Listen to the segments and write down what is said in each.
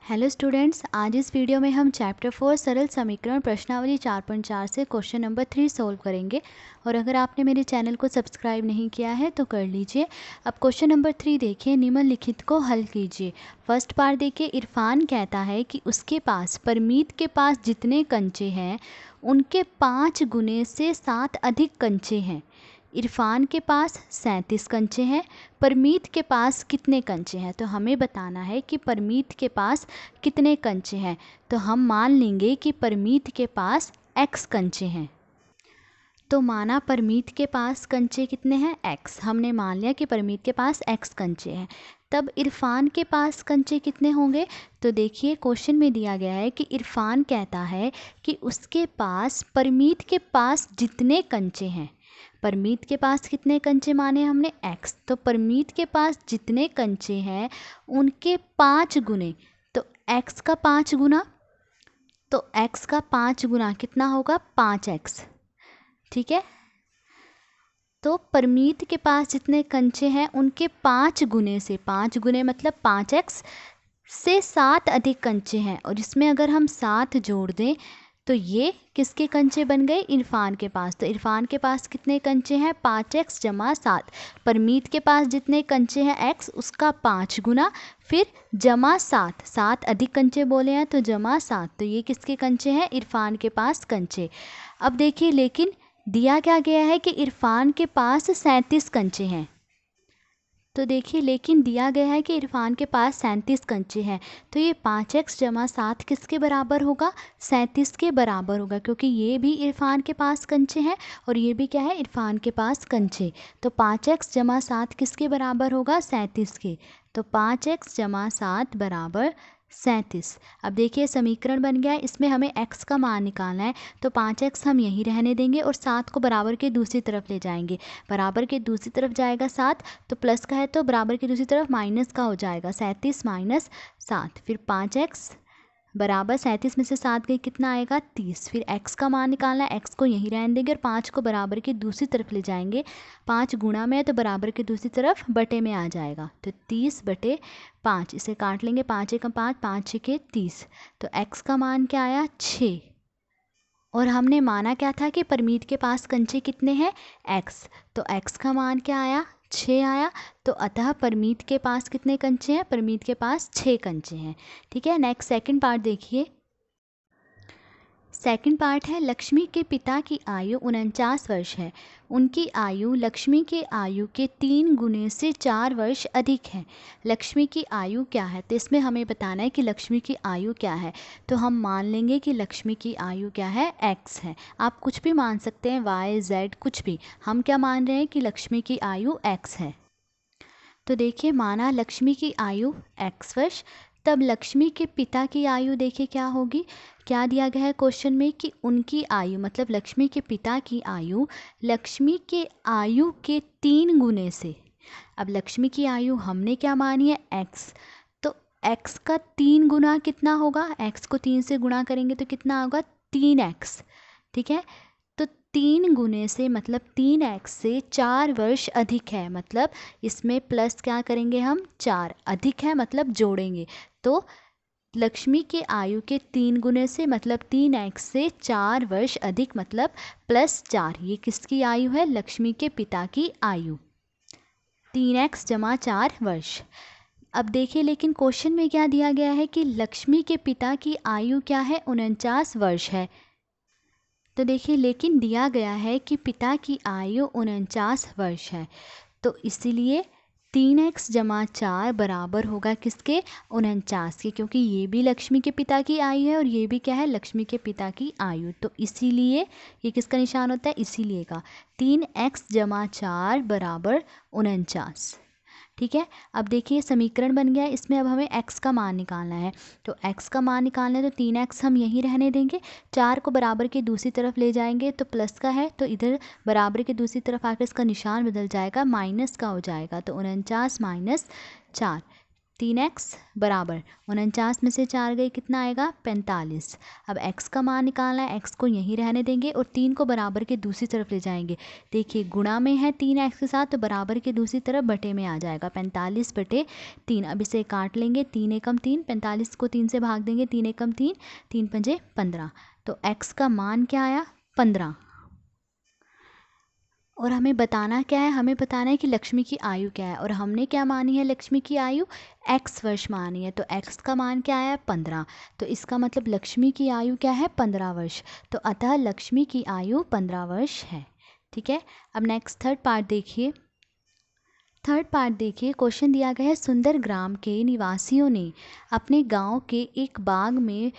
Hello students, आज इस video में हम चैप्टर 4 सरल समीकरण प्रश्नावली 4.4 से क्वेश्चन नंबर 3 सोल्व करेंगे। और अगर आपने मेरे चैनल को सब्सक्राइब नहीं किया है तो कर लीजिए। अब क्वेश्चन नंबर 3 देखिए, निम्नलिखित को हल कीजिए। फर्स्ट पार्ट देखिए, इरफान कहता है कि उसके पास परमीत के पास जितने कंचे हैं उनके 5 गुने से 7 अधिक कंचे हैं। इरफान के पास 37 कंचे हैं, परमीत के पास कितने कंचे हैं? तो हमें बताना है कि परमीत के पास कितने कंचे हैं। तो हम मान लेंगे कि परमीत के पास x कंचे हैं। तो माना परमीत के पास कंचे कितने हैं? x। हमने मान लिया कि परमीत के पास x कंचे हैं। तब इरफान के पास कंचे कितने होंगे? तो देखिए, क्वेश्चन में दिया गया है कि इरफान कहता है कि उसके पास परमीत के पास जितने कंचे हैं। परमीत के पास कितने कंचे माने हमने? x। तो परमीत के पास जितने कंचे हैं उनके 5 गुने। तो x का 5 गुना, तो x का 5 गुना कितना होगा? 5x। ठीक है, तो परमीत के पास जितने कंचे हैं उनके 5 गुने से, 5 गुने मतलब 5x से 7 अधिक कंचे हैं। और इसमें अगर हम 7 जोड़ दें तो ये किसके कंचे बन गए? इरफान के पास। तो इरफान के पास कितने कंचे हैं? 5x जमा 7। परमीत के पास जितने कंचे हैं x उसका 5 गुना, फिर जमा 7, 7 अधिक कंचे बोले हैं तो जमा 7। तो ये किसके कंचे हैं? इरफान के पास कंचे। अब देखिए, लेकिन दिया क्या गया है कि इरफान के पास 37 कंचे हैं। तो देखिए, लेकिन दिया गया है कि इरफान के पास 37 कंचे हैं। तो ये 5x जमा 7 किसके बराबर होगा? 37 के बराबर होगा, क्योंकि ये भी इरफान के पास कंचे हैं और ये भी क्या है? इरफान के पास कंचे। तो 5x जमा 7 किसके बराबर होगा? 37 के। तो 5x जमा 7 बराबर 37। अब देखिए, समीकरण बन गया है। इसमें हमें x का मान निकालना है। तो 5x हम यहीं रहने देंगे और 7 को बराबर के दूसरी तरफ ले जाएंगे। बराबर के दूसरी तरफ जाएगा 7, तो प्लस का है तो बराबर की दूसरी तरफ माइनस का हो जाएगा। 37 माइनस 7, फिर 5x बराबर 37 में से 7 गई, कितना आएगा? 30। फिर x का मान निकालना है, x को यहीं रहने देंगे और 5 को बराबर की दूसरी तरफ ले जाएंगे। 5 गुणा में है तो बराबर की दूसरी तरफ बटे में आ जाएगा। तो 30 बटे 5, इसे काट लेंगे। 5 एकम 5, 5 छके 30। तो x का मान क्या आया? 6। और हमने माना क्या था कि परमीत के पास कंचे कितने हैं? x। तो x का मान क्या आया? 6 आया। तो अतः परमीत के पास कितने कंचे हैं? परमीत के पास 6 कंचे हैं। ठीक है, नेक्स्ट सेकंड पार्ट देखिए। सेकंड पार्ट है, लक्ष्मी के पिता की आयु 49 वर्ष है। उनकी आयु लक्ष्मी के आयु के 3 गुने से 4 वर्ष अधिक है। लक्ष्मी की आयु क्या है? तो इसमें हमें बताना है कि लक्ष्मी की आयु क्या है। तो हम मान लेंगे कि लक्ष्मी की आयु क्या है? x है। आप कुछ भी मान सकते हैं, y, z, कुछ भी। हम क्या मान रहे हैं कि लक्ष्मी की आयु x है। तो देखिए, माना लक्ष्मी की आयु x वर्ष, तब लक्ष्मी के पिता की आयु देखिए क्या होगी। क्या दिया गया है क्वेश्चन में कि उनकी आयु मतलब लक्ष्मी के पिता की आयु लक्ष्मी के आयु के 3 गुने से। अब लक्ष्मी की आयु हमने क्या मानी है? x। तो x का 3 गुना कितना होगा? x को 3 से गुणा करेंगे तो कितना होगा? 3x। ठीक है, तो 3 गुने से मतलब 3x से 4 वर्ष अधिक है। मतलब इसमें प्लस क्या करेंगे हम? 4 अधिक है मतलब जोड़ेंगे। तो लक्ष्मी के आयु के 3 गुने से मतलब 3x से 4 वर्ष अधिक मतलब प्लस 4। ये किसकी आयु है? लक्ष्मी के पिता की आयु। 3x जमा 4 वर्ष। अब देखिए, लेकिन क्वेश्चन में क्या दिया गया है कि लक्ष्मी के पिता की आयु क्या है? 49 वर्ष है। तो देखिए, लेकिन दिया गया है कि पिता की आयु 49 वर्ष है। तो इसीलिए 3x जमा 4 बराबर होगा किसके? 49 के, क्योंकि ये भी लक्ष्मी के पिता की आयु है और ये भी क्या है? लक्ष्मी के पिता की आयु। तो इसीलिए ये किसका निशान होता है? इसीलिए का 3x जमा 4 बराबर 49। ठीक है, अब देखिए समीकरण बन गया है। इसमें अब हमें x का मान निकालना है। तो x का मान निकालना है तो 3x हम यहीं रहने देंगे। 4 को बराबर के दूसरी तरफ ले जाएंगे तो प्लस का है तो इधर बराबर के दूसरी तरफ आकर इसका निशान बदल जाएगा, माइनस का हो जाएगा। तो 49 माइनस 4, 3x बराबर 49 में से 4 गई, कितना आएगा 45। अब x का मान निकालना है, x को यहीं रहने देंगे और 3 को बराबर के दूसरी तरफ ले जाएंगे। देखिए गुणा में है 3x के साथ, तो बराबर के दूसरी तरफ बटे में आ जाएगा 45/3। अब इसे काट लेंगे, 3 एकम 3, 45 को 3 से भाग देंगे, 3 एकम 3, 3 पंजे 15। तो x का मान क्या आया 15। और हमें बताना क्या है, हमें बताना है कि लक्ष्मी की आयु क्या है, और हमने क्या मानी है लक्ष्मी की आयु x वर्ष मानी है। तो x का मान क्या आया 15, तो इसका मतलब लक्ष्मी की आयु क्या है 15 वर्ष। तो अतः लक्ष्मी की आयु 15 वर्ष है। ठीक है, अब नेक्स्ट थर्ड पार्ट देखिए। थर्ड पार्ट देखिए, क्वेश्चन दिया गया है सुंदर ग्राम के निवासियों ने अपने गांव के एक बाग में।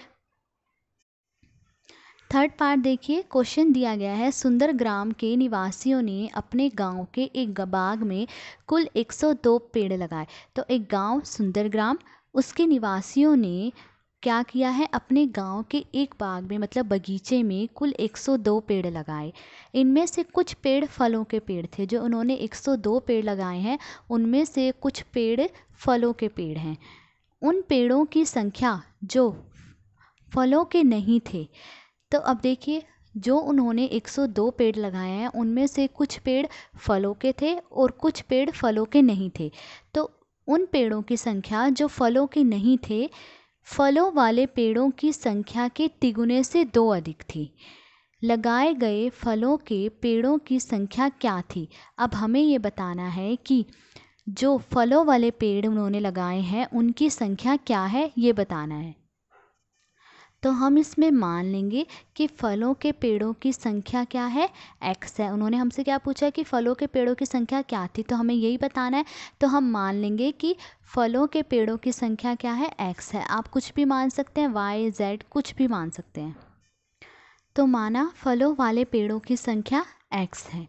थर्ड पार्ट देखिए, क्वेश्चन दिया गया है सुंदर ग्राम के निवासियों ने अपने गांव के एक बाग में कुल 102 पेड़ लगाए। तो एक गांव सुंदर ग्राम, उसके निवासियों ने क्या किया है, अपने गांव के एक बाग में मतलब बगीचे में कुल 102 पेड़ लगाए। इनमें से कुछ पेड़ फलों के पेड़ थे। जो उन्होंने 102 पेड़ लगाए हैं उनमें से कुछ पेड़ फलों के पेड़ हैं। उन पेड़ों की संख्या जो फलों के नहीं थे। तो अब देखिए, जो उन्होंने 102 पेड़ लगाए हैं उनमें से कुछ पेड़ फलों के थे और कुछ पेड़ फलों के नहीं थे। तो उन पेड़ों की संख्या जो फलों के नहीं थे, फलों वाले पेड़ों की संख्या के तिगुने से 2 अधिक थी। लगाए गए फलों के पेड़ों की संख्या क्या थी। अब हमें ये बताना है कि जो फलों वाले पेड़ उन्होंने लगाए हैं उनकी संख्या क्या है, ये बताना है। तो हम इसमें मान लेंगे कि फलों के पेड़ों की संख्या क्या है, x है। उन्होंने हमसे क्या पूछा कि फलों के पेड़ों की संख्या क्या थी, तो हमें यही बताना है। तो हम मान लेंगे कि फलों के पेड़ों की संख्या क्या है, x है। आप कुछ भी मान सकते हैं, y z कुछ भी मान सकते हैं। तो माना फलों वाले पेड़ों की संख्या x है।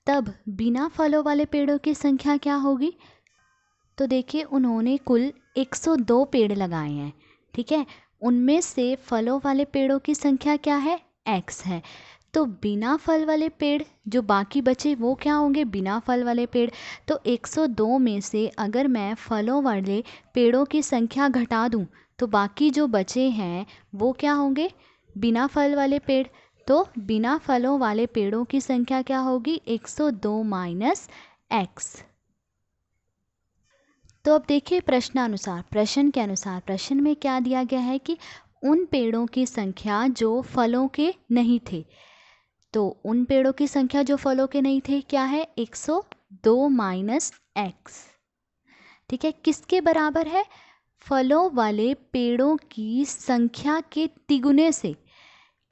तब बिना फलों वाले पेड़ों की संख्या क्या होगी। तो देखिए, उन्होंने कुल 102 पेड़ लगाए हैं। ठीक है, उनमें से फलों वाले पेड़ों की संख्या क्या है, x है। तो बिना फल वाले पेड़ जो बाकी बचे वो क्या होंगे, बिना फल वाले पेड़। तो 102 में से अगर मैं फलों वाले पेड़ों की संख्या घटा दूं तो बाकी जो बचे हैं वो क्या होंगे, बिना फल वाले पेड़। तो बिना फलों वाले पेड़ों की संख्या क्या होगी, 102 माइनस x। तो अब देखिए प्रश्नानुसार, प्रश्न के अनुसार प्रश्न में क्या दिया गया है कि उन पेड़ों की संख्या जो फलों के नहीं थे। तो उन पेड़ों की संख्या जो फलों के नहीं थे क्या है, 102 माइनस x। ठीक है, किसके बराबर है, फलों वाले पेड़ों की संख्या के तिगुने से।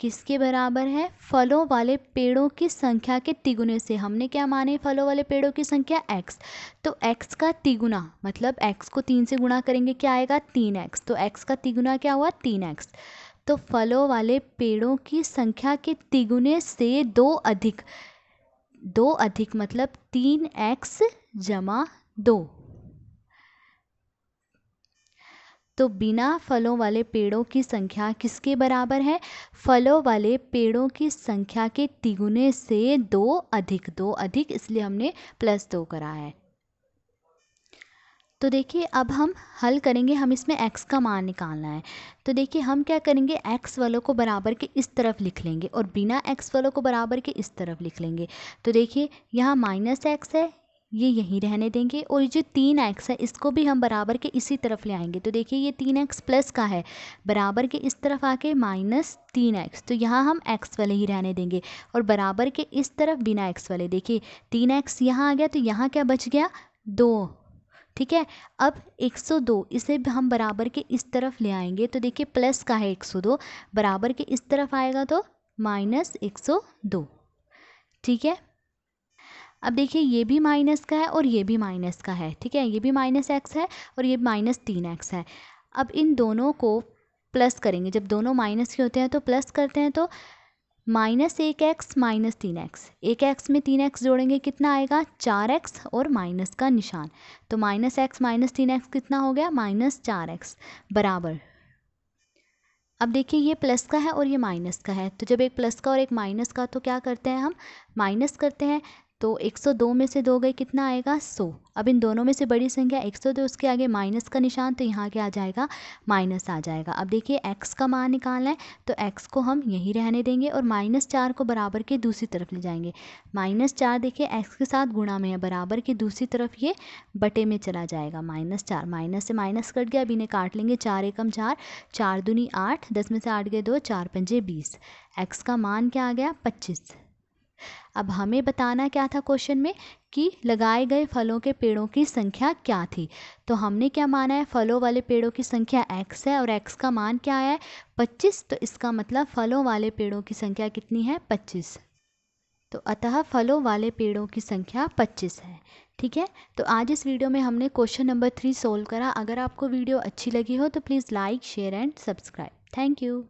किसके बराबर है, फलों वाले पेड़ों की संख्या के तिगुने से। हमने क्या माने, फलों वाले पेड़ों की संख्या x। तो x का तिगुना मतलब x को 3 से गुणा करेंगे क्या आएगा 3x। तो x का तिगुना क्या हुआ 3x। तो फलों वाले पेड़ों की संख्या के तिगुने से 2 अधिक, 2 अधिक मतलब 3x जमा 2। तो बिना फलों वाले पेड़ों की संख्या किसके बराबर है, फलों वाले पेड़ों की संख्या के तिगुने से 2 अधिक, 2 अधिक इसलिए हमने +2 करा है। तो देखिए अब हम हल करेंगे, हम इसमें x का मान निकालना है। तो देखिए हम क्या करेंगे, x वालों को बराबर के इस तरफ लिख लेंगे और बिना x वालों को बराबर के इस तरफ लिख लेंगे। तो देखिए यहाँ -x है, ये यहीं रहने देंगे, और ये जो 3x है इसको भी हम बराबर के इसी तरफ ले आएंगे। तो देखिए ये 3x प्लस का है, बराबर के इस तरफ आके -3x, तो यहाँ हम x वाले ही रहने देंगे और बराबर के इस तरफ बिना x वाले। देखिए 3x यहाँ आ गया, तो यहाँ क्या बच गया 2। ठीक है, अब 102 इसे हम बराबर के इस तरफ ले आएंगे। तो देखिए प्लस का है 102, बराबर के इस तरफ आएगा तो -102। ठीक है, अब देखिए ये भी माइनस का है और ये भी माइनस का है। ठीक है, ये भी -x है और ये -3x है। अब इन दोनों को प्लस करेंगे, जब दोनों माइनस के होते हैं तो प्लस करते हैं। तो -1x -3x, 1x में 3x जोड़ेंगे कितना आएगा 4x और माइनस का निशान। तो -x -3x कितना हो गया -4x बराबर। अब देखिए ये प्लस का है और ये माइनस का है, तो जब एक प्लस का और एक माइनस का तो क्या करते हैं हम माइनस करते हैं। तो 102 में से 2 गए कितना आएगा 100। अब इन दोनों में से बड़ी संख्या 102, उसके आगे माइनस का निशान, तो यहाँ क्या आ जाएगा माइनस आ जाएगा। अब देखिए x का मान निकालना है, तो x को हम यहीं रहने देंगे और -4 को बराबर के दूसरी तरफ ले जाएंगे। -4 देखिए x के साथ गुणा में है, बराबर की दूसरी तरफ ये बटे में चला जाएगा। -4 माइनस से माइनस कट गया, अब इन्हें काट लेंगे। 4 एकम 4, 4 दूनी 8, 10 में से 8 गए 2, 4 पंजे 20। x का मान क्या आ गया 25। अब हमें बताना क्या था क्वेश्चन में कि लगाए गए फलों के पेड़ों की संख्या क्या थी। तो हमने क्या माना है, फलों वाले पेड़ों की संख्या x है और x का मान क्या आया है 25। तो इसका मतलब फलों वाले पेड़ों की संख्या कितनी है 25। तो अतः फलों वाले पेड़ों की संख्या 25 है। ठीक है, तो आज इस वीडियो में हमने क्वेश्चन नंबर 3 सोल्व करा। अगर आपको वीडियो अच्छी लगी हो तो please like, share and subscribe. Thank you.